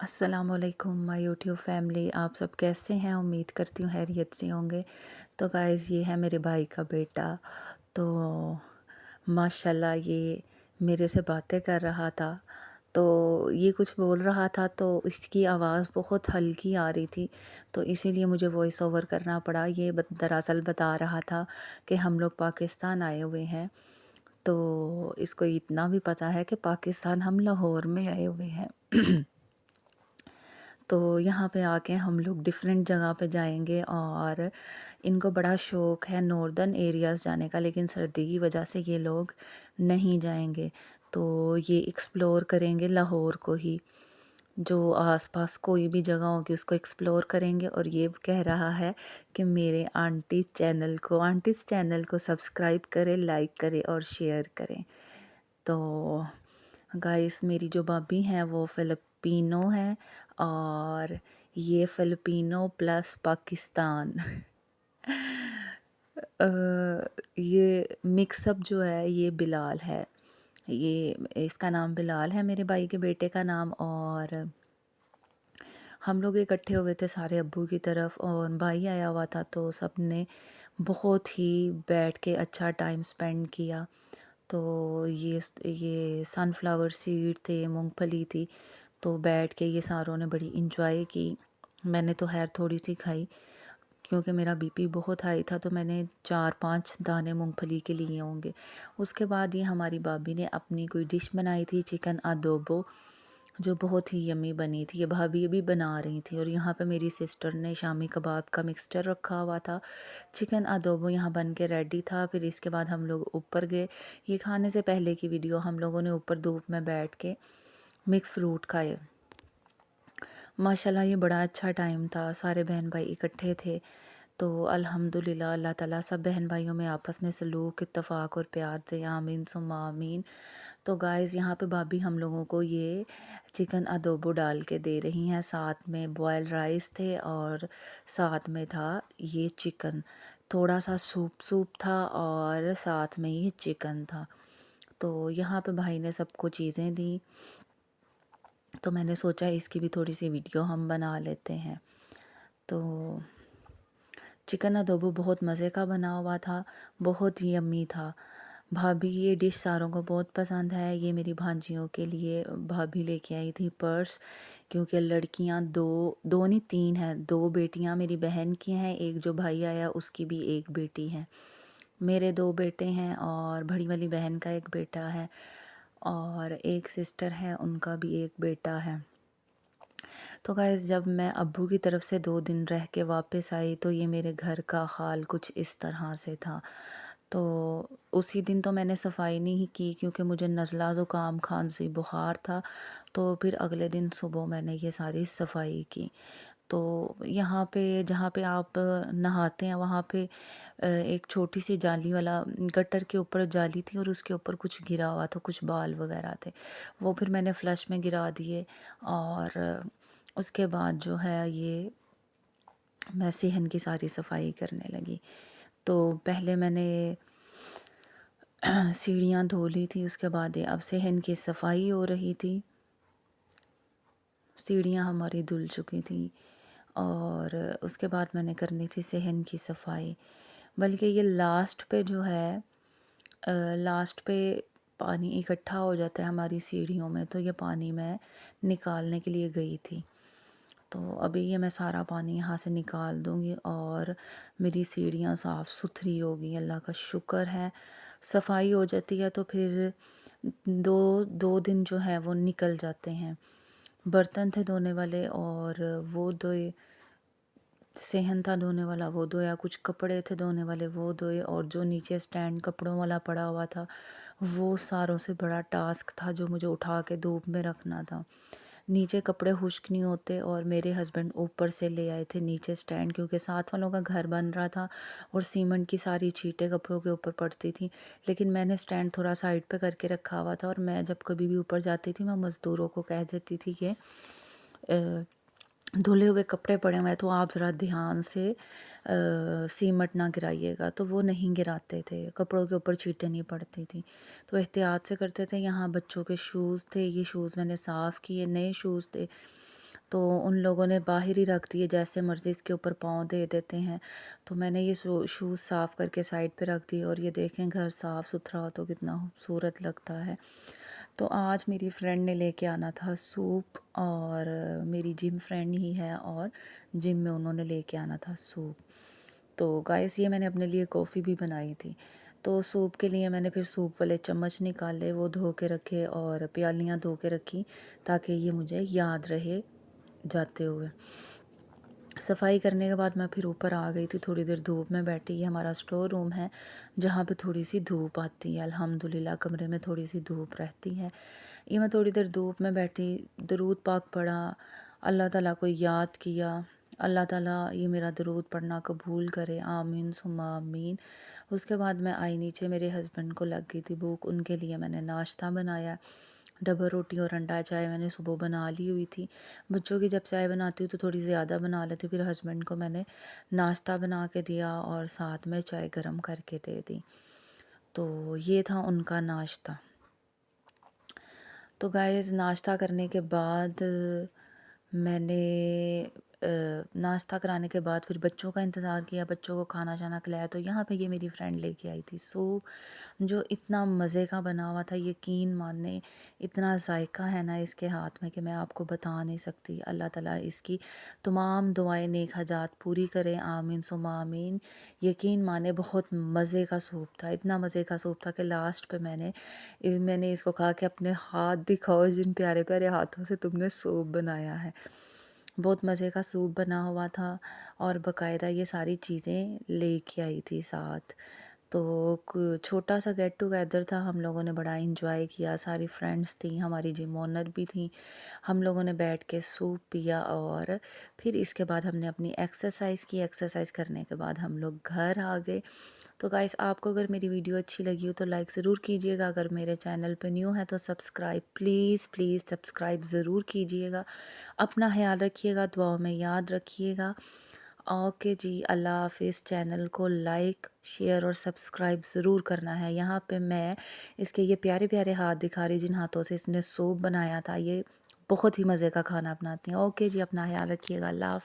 अस्सलाम वालेकुम my YouTube family. आप सब कैसे हैं? उम्मीद करती हूँ खैरियत से होंगे। तो गाइज़ ये है मेरे भाई का बेटा। तो माशाल्लाह ये मेरे से बातें कर रहा था। तो ये कुछ बोल रहा था तो इसकी आवाज़ बहुत हल्की आ रही थी, तो इसीलिए मुझे वॉइस ओवर करना पड़ा। ये दरअसल बता रहा था कि हम लोग पाकिस्तान आए हुए हैं। तो इसको इतना भी पता है कि पाकिस्तान हम लाहौर में आए हुए हैं। तो यहाँ पे आके हम लोग डिफरेंट जगह पे जाएंगे और इनको बड़ा शौक़ है नॉर्दर्न एरियाज़ जाने का, लेकिन सर्दी की वजह से ये लोग नहीं जाएंगे। तो ये एक्सप्लोर करेंगे लाहौर को ही, जो आसपास कोई भी जगह होगी उसको एक्सप्लोर करेंगे। और ये कह रहा है कि मेरे आंटीज़ चैनल को सब्सक्राइब करें, लाइक करें और शेयर करें। तो गाइस मेरी जो भाभी हैं वो फ़िलिपिनो हैं और ये फ़िलिपिनो प्लस पाकिस्तान अ, ये मिक्सअप जो है ये बिलाल है। ये इसका नाम बिलाल है, मेरे भाई के बेटे का नाम। और हम लोग इकट्ठे हुए थे सारे अब्बू की तरफ और भाई आया हुआ था, तो सब ने बहुत ही बैठ के अच्छा टाइम स्पेंड किया। तो ये सनफ्लावर सीड थे, मूंगफली थी, तो बैठ के ये सारों ने बड़ी इंजॉय की। मैंने तो खैर थोड़ी सी खाई क्योंकि मेरा बीपी बहुत हाई था, तो मैंने 4-5 दाने मूंगफली के लिए होंगे। उसके बाद ये हमारी भाभी ने अपनी कोई डिश बनाई थी, चिकन अदोबो, जो बहुत ही यम्मी बनी थी। ये भाभी अभी बना रही थी। और यहाँ पे मेरी सिस्टर ने शामी कबाब का मिक्सचर रखा हुआ था। चिकन अदोबो यहाँ बन के रेडी था। फिर इसके बाद हम लोग ऊपर गए। ये खाने से पहले की वीडियो, हम लोगों ने ऊपर धूप में बैठ के मिक्स फ्रूट खाए। माशाल्लाह ये बड़ा अच्छा टाइम था, सारे बहन भाई इकट्ठे थे। तो अल्हम्दुलिल्लाह, अल्लाह ताला सब बहन भाइयों में आपस में सलूक, इत्तफ़ाक़ और प्यार दे, आमीन सुम्मा आमीन। तो गाइज़ यहाँ पे भाभी हम लोगों को ये चिकन अदोबो डाल के दे रही हैं। साथ में बॉयल राइस थे और साथ में था ये चिकन। थोड़ा सा सूप था और साथ में ये चिकन था। तो यहाँ पे भाई ने सबको चीज़ें दी, तो मैंने सोचा इसकी भी थोड़ी सी वीडियो हम बना लेते हैं। तो चिकन अदोबो बहुत मज़े का बना हुआ था, बहुत ही यम्मी था। भाभी ये डिश सारों को बहुत पसंद है। ये मेरी भांजियों के लिए भाभी लेके आई थी पर्स, क्योंकि लड़कियां दो दो नहीं तीन हैं। 2 बेटियां मेरी बहन की हैं, एक जो भाई आया उसकी भी एक बेटी है। मेरे 2 बेटे हैं और बड़ी वाली बहन का एक बेटा है और एक सिस्टर है, उनका भी एक बेटा है। तो गाइस जब मैं अब्बू की तरफ से 2 दिन रह के वापस आई, तो ये मेरे घर का हाल कुछ इस तरह से था। तो उसी दिन तो मैंने सफाई नहीं की क्योंकि मुझे नज़ला ज़ुकाम खांसी बुखार था। तो फिर अगले दिन सुबह मैंने ये सारी सफाई की। तो यहाँ पे जहाँ पे आप नहाते हैं वहाँ पे एक छोटी सी जाली वाला गटर के ऊपर जाली थी और उसके ऊपर कुछ गिरा हुआ था, कुछ बाल वगैरह थे। वो फिर मैंने फ्लश में गिरा दिए और उसके बाद जो है ये मैं सेहन की सारी सफाई करने लगी। तो पहले मैंने सीढ़ियाँ धो ली थी, उसके बाद ये अब सेहन की सफाई हो रही थी। सीढ़ियाँ हमारी धुल चुकी थी और उसके बाद मैंने करनी थी सेहन की सफाई। बल्कि ये लास्ट पे जो है लास्ट पे पानी इकट्ठा हो जाता है हमारी सीढ़ियों में, तो ये पानी मैं निकालने के लिए गई थी। तो अभी ये मैं सारा पानी यहाँ से निकाल दूँगी और मेरी सीढ़ियाँ साफ़ सुथरी होगी, अल्लाह का शुक्र है। सफाई हो जाती है तो फिर 2 दिन जो है वो निकल जाते हैं। बर्तन थे धोने वाले और वो धोए, सेहन था धोने वाला वो धोया, कुछ कपड़े थे धोने वाले वो धोए, और जो नीचे स्टैंड कपड़ों वाला पड़ा हुआ था वो सारों से बड़ा टास्क था जो मुझे उठा के धूप में रखना था। नीचे कपड़े खुश्क नहीं होते और मेरे हस्बैंड ऊपर से ले आए थे नीचे स्टैंड, क्योंकि साथ वालों का घर बन रहा था और सीमेंट की सारी छींटें कपड़ों के ऊपर पड़ती थी। लेकिन मैंने स्टैंड थोड़ा साइड पे करके रखा हुआ था और मैं जब कभी भी ऊपर जाती थी मैं मज़दूरों को कह देती थी कि धुले हुए कपड़े पड़े हुए हैं तो आप ज़रा ध्यान से सीमट ना गिराइएगा, तो वो नहीं गिराते थे, कपड़ों के ऊपर छींटें नहीं पड़ती थी, तो एहतियात से करते थे। यहाँ बच्चों के शूज़ थे, ये शूज़ मैंने साफ़ किए, नए शूज़ थे। تو ان لوگوں نے باہر ہی رکھ دیے، جیسے مرضی اس کے اوپر پاؤں دے دیتے ہیں۔ تو میں نے یہ شوز صاف کر کے سائڈ پہ رکھ دی، اور یہ دیکھیں گھر صاف ستھرا ہو تو کتنا خوبصورت لگتا ہے۔ تو آج میری فرینڈ نے لے کے آنا تھا سوپ، اور میری جم فرینڈ ہی ہے، اور جم میں انہوں نے لے کے آنا تھا سوپ۔ تو گائس یہ میں نے اپنے لیے کافی بھی بنائی تھی۔ تو سوپ کے لیے میں نے پھر سوپ والے چمچ نکالے، وہ دھو کے رکھے، اور پیالیاں دھو کے رکھی تاکہ یہ مجھے یاد رہے جاتے ہوئے۔ صفائی کرنے کے بعد میں پھر اوپر آ گئی تھی، تھوڑی دیر دھوپ میں بیٹھی۔ یہ ہمارا اسٹور روم ہے جہاں پہ تھوڑی سی دھوپ آتی ہے، الحمدللہ کمرے میں تھوڑی سی دھوپ رہتی ہے۔ یہ میں تھوڑی دیر دھوپ میں بیٹھی، درود پاک پڑھا، اللہ تعالیٰ کو یاد کیا۔ اللہ تعالیٰ یہ میرا درود پڑھنا قبول کرے، آمین ثم آمین۔ اس کے بعد میں آئی نیچے، میرے ہسبینڈ کو لگ گئی تھی بھوک، ان کے لیے میں نے ناشتہ بنایا۔ ڈبل روٹی اور انڈا چائے میں نے صبح بنا لی ہوئی تھی۔ بچوں کی جب چائے بناتی ہوں تو تھوڑی زیادہ بنا لیتی ہوں، پھر ہسبینڈ کو میں نے ناشتہ بنا کے دیا اور ساتھ میں چائے گرم کر کے دے دی۔ تو یہ تھا ان کا ناشتہ۔ تو گائز ناشتہ کرنے کے بعد میں نے ناشتہ کرانے کے بعد پھر بچوں کا انتظار کیا، بچوں کو کھانا شانا کھلایا۔ تو یہاں پہ یہ میری فرینڈ لے کے آئی تھی سوپ، جو اتنا مزے کا بنا ہوا تھا، یقین ماننے اتنا ذائقہ ہے نا اس کے ہاتھ میں کہ میں آپ کو بتا نہیں سکتی۔ اللہ تعالیٰ اس کی تمام دعائیں نیک حاجات پوری کرے، آمین ثم آمین۔ یقین مانے بہت مزے کا سوپ تھا، اتنا مزے کا سوپ تھا کہ لاسٹ پہ میں نے اس کو کہا کہ اپنے ہاتھ دکھاؤ، جن پیارے پیارے ہاتھوں سے تم نے سوپ بنایا ہے۔ بہت مزے کا سوپ بنا ہوا تھا، اور باقاعدہ یہ ساری چیزیں لے کے آئی تھی ساتھ۔ تو چھوٹا سا گیٹ ٹوگیدر تھا، ہم لوگوں نے بڑا انجوائے کیا، ساری فرینڈس تھیں، ہماری جم اونر بھی تھیں۔ ہم لوگوں نے بیٹھ کے سوپ پیا، اور پھر اس کے بعد ہم نے اپنی ایکسرسائز کی۔ ایکسرسائز کرنے کے بعد ہم لوگ گھر آ گئے۔ تو گائس آپ کو اگر میری ویڈیو اچھی لگی ہو تو لائک ضرور کیجیے گا، اگر میرے چینل پہ نیو ہے تو سبسکرائب پلیز پلیز سبسکرائب ضرور کیجیے گا۔ اپنا خیال رکھیے گا، دعاؤں میں یاد رکھیے گا۔ اوکے جی، اللہ حافظ۔ چینل کو لائک شیئر اور سبسکرائب ضرور کرنا ہے۔ یہاں پہ میں اس کے یہ پیارے پیارے ہاتھ دکھا رہی، جن ہاتھوں سے اس نے سوپ بنایا تھا، یہ بہت ہی مزے کا کھانا بناتی ہیں۔ اوکے جی، اپنا خیال رکھیے گا، اللہ حافظ۔